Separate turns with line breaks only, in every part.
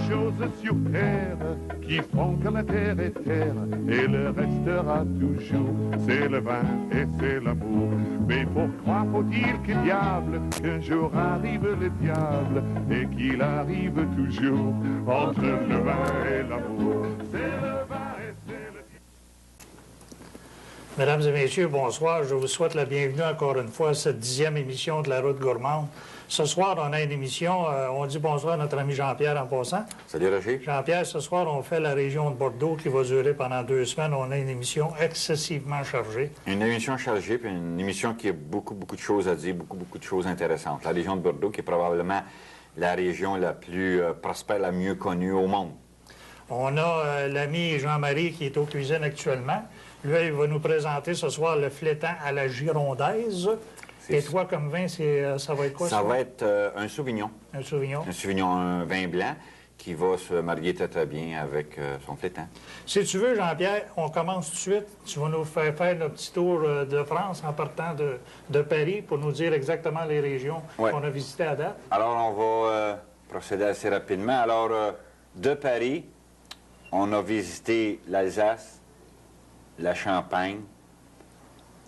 choses sur terre qui font que la terre est terre et le restera toujours. C'est le vin et c'est l'amour. Mais pour croire, faut-il qu'il diable qu'un jour arrive le diable et qu'il arrive toujours entre le vin et l'amour. C'est le vin et c'est le diable.
Mesdames et messieurs, bonsoir. Je vous souhaite la bienvenue encore une fois à cette 10e émission de La Route Gourmande. Ce soir, on a une émission, on dit bonsoir à notre ami Jean-Pierre en passant.
Salut Roger.
Jean-Pierre, ce soir, on fait la région de Bordeaux qui va durer pendant 2 semaines. On a une émission excessivement chargée.
Une émission chargée, puis une émission qui a beaucoup de choses à dire, beaucoup de choses intéressantes. La région de Bordeaux qui est probablement la région la plus prospère, la mieux connue au monde.
On a l'ami Jean-Marie qui est aux cuisines actuellement. Lui, il va nous présenter ce soir le flétan à la girondaise. Et toi, comme vin, ça va être quoi?
Ça va être un Sauvignon.
Un Sauvignon.
Un Sauvignon, un vin blanc qui va se marier très bien avec son flétan.
Si tu veux, Jean-Pierre, on commence tout de suite. Tu vas nous faire notre petit tour de France en partant de Paris pour nous dire exactement les régions qu'on a visitées à date.
Alors, on va procéder assez rapidement. Alors, de Paris, on a visité l'Alsace, la Champagne,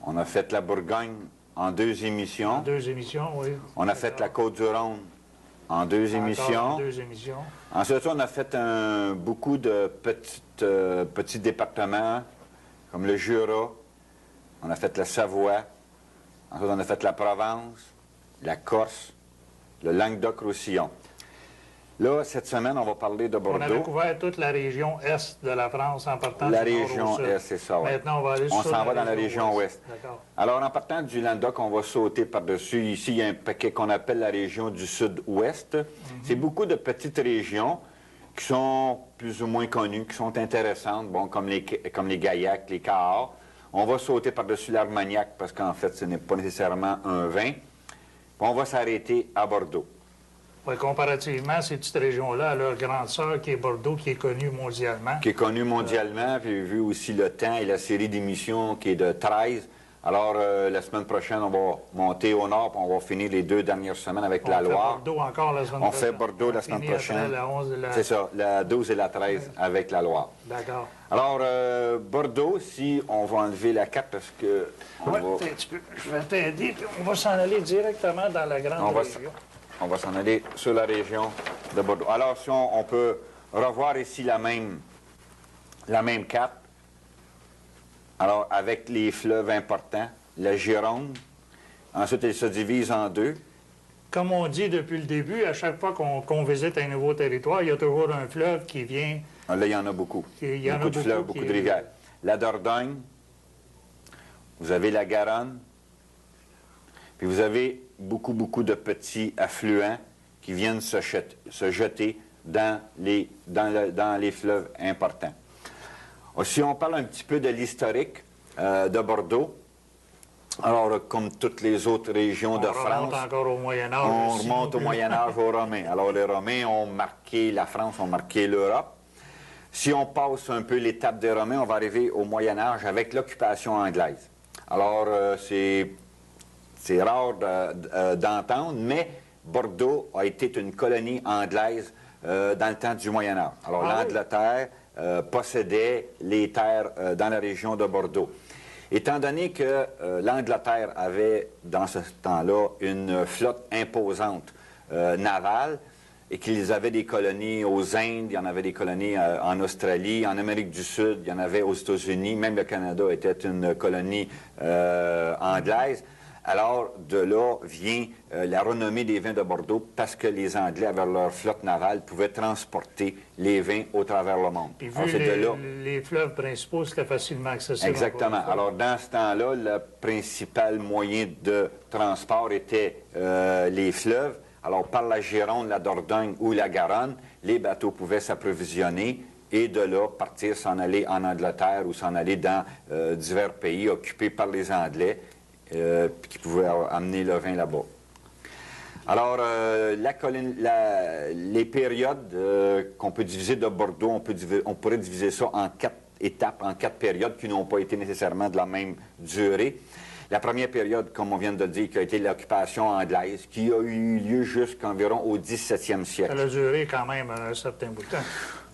on a fait la Bourgogne en 2 émissions.
En 2 émissions, oui.
On a fait la Côte-du-Rhône en 2 émissions.
En 2 émissions.
Ensuite, on a fait beaucoup de petits départements, comme le Jura. On a fait la Savoie. Ensuite, on a fait la Provence, la Corse, le Languedoc-Roussillon. Là, cette semaine, on va parler de Bordeaux.
On avait couvert toute la région est de la France en partant
la
du nord
région
au sud.
est, c'est ça, oui.
Maintenant, on va aller
on
sur
s'en va dans la région ouest.
D'accord.
Alors, en partant du Languedoc, on va sauter par-dessus. Ici, il y a un paquet qu'on appelle la région du sud-ouest. C'est beaucoup de petites régions qui sont plus ou moins connues, qui sont intéressantes, bon, comme les Gaillacs, les Cahors. On va sauter par-dessus l'Armagnac parce qu'en fait, ce n'est pas nécessairement un vin. Puis on va s'arrêter à Bordeaux.
Oui, comparativement, ces petites régions-là, à leur grande sœur qui est Bordeaux, qui est connue mondialement.
Qui est connue mondialement, puis vu aussi le temps et la série d'émissions qui est de 13. Alors, la semaine prochaine, on va monter au nord, puis on va finir les 2 dernières semaines avec la Loire.
On fait Bordeaux encore la semaine prochaine.
On fait Bordeaux la semaine prochaine. C'est ça, la 12 et la 13 avec la Loire.
D'accord.
Alors, Bordeaux, si on va enlever la carte, parce que...
Je vais t'aider, puis on va s'en aller directement dans la grande région.
On va s'en aller sur la région de Bordeaux. Alors, si on peut revoir ici la même carte, alors avec les fleuves importants, la Gironde, ensuite elle se divise en 2.
Comme on dit depuis le début, à chaque fois qu'on visite un nouveau territoire, il y a toujours un fleuve qui vient...
Là, il y en a beaucoup. Beaucoup de fleuves, beaucoup de rivières. La Dordogne, vous avez la Garonne, puis vous avez beaucoup de petits affluents qui viennent se jeter dans les fleuves importants. Si on parle un petit peu de l'historique de Bordeaux, alors comme toutes les autres régions de France,
encore au Moyen-Âge.
On remonte au Moyen-Âge aux Romains. Alors les Romains ont marqué la France, ont marqué l'Europe. Si on passe un peu l'étape des Romains, on va arriver au Moyen-Âge avec l'occupation anglaise. Alors c'est rare d'entendre, mais Bordeaux a été une colonie anglaise dans le temps du Moyen-Âge. Alors, l'Angleterre possédait les terres dans la région de Bordeaux. Étant donné que l'Angleterre avait, dans ce temps-là, une flotte imposante navale et qu'ils avaient des colonies aux Indes, il y en avait des colonies en Australie, en Amérique du Sud, il y en avait aux États-Unis, même le Canada était une colonie anglaise. Alors, de là vient la renommée des vins de Bordeaux parce que les Anglais, avec leur flotte navale, pouvaient transporter les vins au travers le monde.
Puis vu les fleuves principaux, c'était facilement accessible.
Exactement. Alors, dans ce temps-là, le principal moyen de transport était les fleuves. Alors, par la Gironde, la Dordogne ou la Garonne, les bateaux pouvaient s'approvisionner et de là, partir, s'en aller en Angleterre ou s'en aller dans divers pays occupés par les Anglais. Qui pouvaient amener le vin là-bas. Alors, les périodes qu'on peut diviser de Bordeaux, on pourrait diviser ça en 4 étapes, en 4 périodes qui n'ont pas été nécessairement de la même durée. La première période, comme on vient de le dire, qui a été l'occupation anglaise, qui a eu lieu jusqu'environ au 17e siècle.
Ça a duré quand même un certain bout de temps.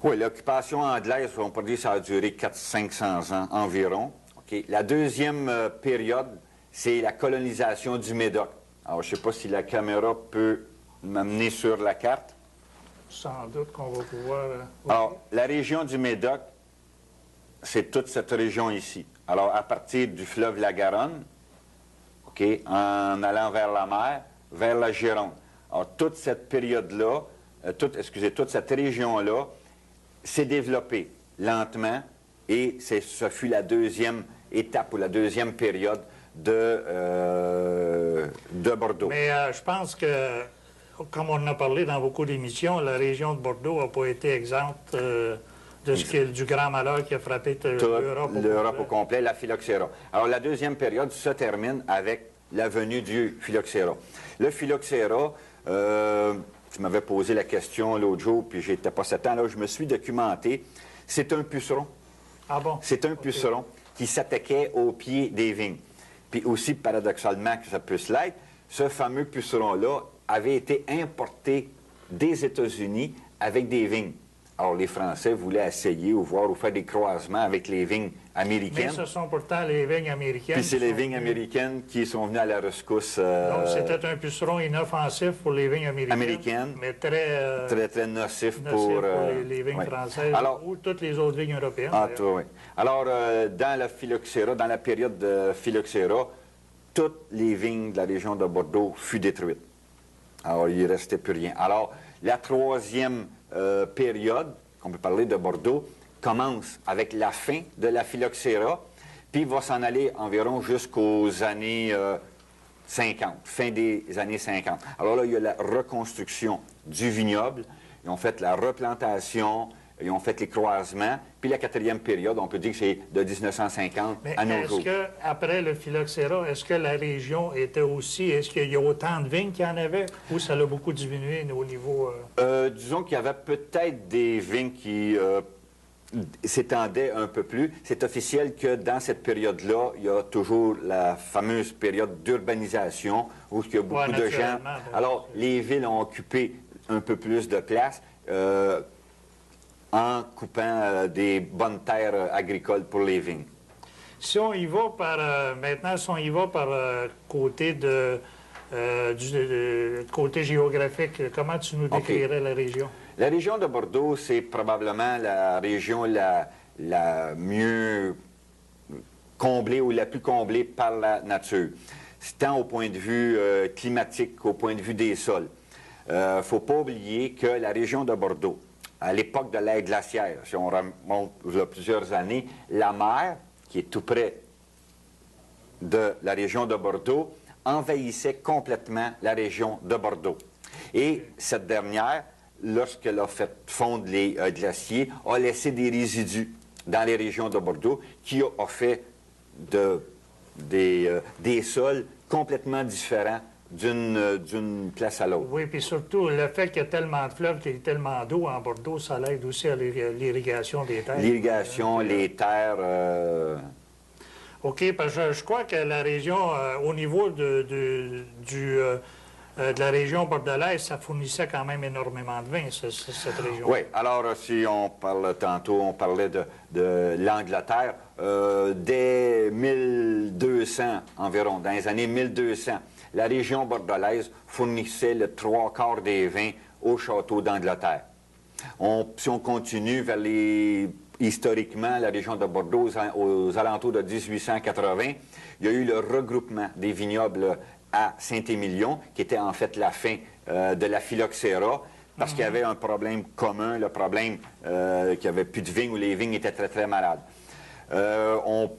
Oui, l'occupation anglaise, on peut dire que ça a duré 400-500 ans environ. Okay. La deuxième période, c'est la colonisation du Médoc. Alors, je ne sais pas si la caméra peut m'amener sur la carte.
Sans doute qu'on va pouvoir...
Alors, la région du Médoc, c'est toute cette région ici. Alors, à partir du fleuve la Garonne, okay, en allant vers la mer, vers la Gironde. Alors, toute cette période-là, toute cette région-là, s'est développée lentement et ce fut la deuxième étape ou la deuxième période de Bordeaux.
Mais je pense que, comme on en a parlé dans beaucoup d'émissions, la région de Bordeaux n'a pas été exempte du grand malheur qui a frappé
l'Europe au complet, la phylloxéra. Alors, la deuxième période se termine avec la venue du phylloxéra. Le phylloxéra, tu m'avais posé la question l'autre jour, puis j'étais pas certain, là, je me suis documenté. C'est un puceron.
Ah bon?
C'est un puceron qui s'attaquait au pied des vignes. Puis aussi, paradoxalement que ça puisse l'être, ce fameux puceron-là avait été importé des États-Unis avec des vignes. Alors, les Français voulaient essayer ou voir ou faire des croisements avec les vignes américaines.
Mais ce sont pourtant les vignes américaines.
Puis c'est les vignes américaines qui sont venues à la rescousse.
Donc, c'était un puceron inoffensif pour les vignes américaines. Mais
très nocif pour
les vignes françaises ou toutes les autres vignes européennes.
Oui. Alors, dans la phylloxéra, dans la période de phylloxéra, toutes les vignes de la région de Bordeaux furent détruites. Alors, il ne restait plus rien. Alors, la troisième période, qu'on peut parler de Bordeaux, commence avec la fin de la phylloxéra, puis va s'en aller environ jusqu'aux années 50, fin des années 50. Alors là, il y a la reconstruction du vignoble, ils ont fait la replantation, ils ont fait les croisements, puis la quatrième période, on peut dire que c'est de 1950 à nos jours.
Mais est-ce qu'après le phylloxéra, est-ce que la région était aussi, est-ce qu'il y a autant de vignes qu'il y en avait, ou ça a beaucoup diminué au niveau...
Disons qu'il y avait peut-être des vignes qui s'étendaient un peu plus. C'est officiel que dans cette période-là, il y a toujours la fameuse période d'urbanisation, où il y a beaucoup de gens... Alors, les villes ont occupé un peu plus de place, en coupant des bonnes terres agricoles pour les vignes.
Si on y va par, maintenant, si on y va par côté côté géographique, comment tu nous décrirais la région?
La région de Bordeaux, c'est probablement la région la mieux comblée ou la plus comblée par la nature. Tant au point de vue climatique qu'au point de vue des sols. Il ne faut pas oublier que la région de Bordeaux, à l'époque de l'ère glaciaire, si on remonte il y a plusieurs années, la mer, qui est tout près de la région de Bordeaux, envahissait complètement la région de Bordeaux. Et cette dernière, lorsqu'elle a fait fondre les glaciers, a laissé des résidus dans les régions de Bordeaux qui a fait des sols complètement différents d'une place à l'autre.
Oui, puis surtout, le fait qu'il y a tellement de fleuves, qu'il y a tellement d'eau en Bordeaux, ça l'aide aussi à l'irrigation des terres.
L'irrigation, les terres...
OK, parce que je crois que la région, au niveau de la région bordelaise, ça fournissait quand même énormément de vin, cette région.
Oui, alors si on parle tantôt, on parlait de l'Angleterre, dès 1200 environ, dans les années 1200, la région bordelaise fournissait le 3/4 des vins au château d'Angleterre. Si on continue vers historiquement, la région de Bordeaux, aux alentours de 1880, il y a eu le regroupement des vignobles à Saint-Émilion, qui était en fait la fin de la phylloxéra, parce qu'il y avait un problème commun, le problème qu'il n'y avait plus de vignes, où les vignes étaient très, très malades.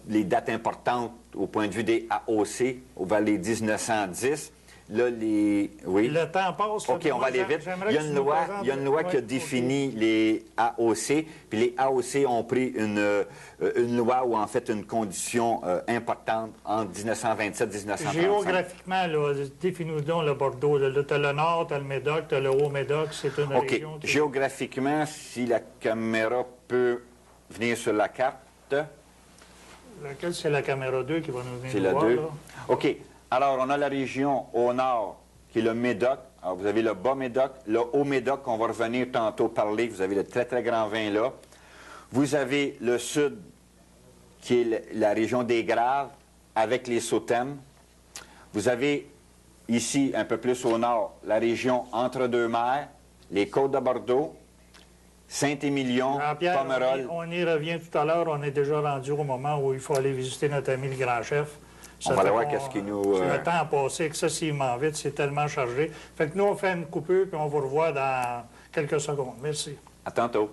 Les dates importantes au point de vue des AOC, vers les 1910, là, oui.
Le temps passe.
OK, on va aller vite. Il y a une loi qui a défini les AOC, puis les AOC ont pris une loi ou en fait une condition importante en 1927-1935.
Géographiquement, définis-nous donc le Bordeaux. Tu as le Nord, tu as le Médoc, tu as le Haut-Médoc, c'est une région...
OK. Géographiquement, si la caméra peut venir sur la carte...
Laquelle, c'est la caméra 2 qui va nous venir
C'est
nous
la
voir,
2.
là.
OK. Alors, on a la région au nord, qui est le Médoc. Alors, vous avez le bas Médoc, le haut Médoc, on va revenir tantôt parler. Vous avez le très, très grand vin là. Vous avez le sud, qui est la région des Graves, avec les Sauternes. Vous avez ici, un peu plus au nord, la région entre-deux-mers, les Côtes de Bordeaux, Saint-Émilion,
Jean-Pierre,
Pomerol.
on y revient tout à l'heure. On est déjà rendu au moment où il faut aller visiter notre ami le grand chef.
On va aller voir qu'est-ce qui nous...
Le temps a passé excessivement vite, c'est tellement chargé. Fait que nous, on fait une coupure, puis on vous revoit dans quelques secondes. Merci.
À tantôt.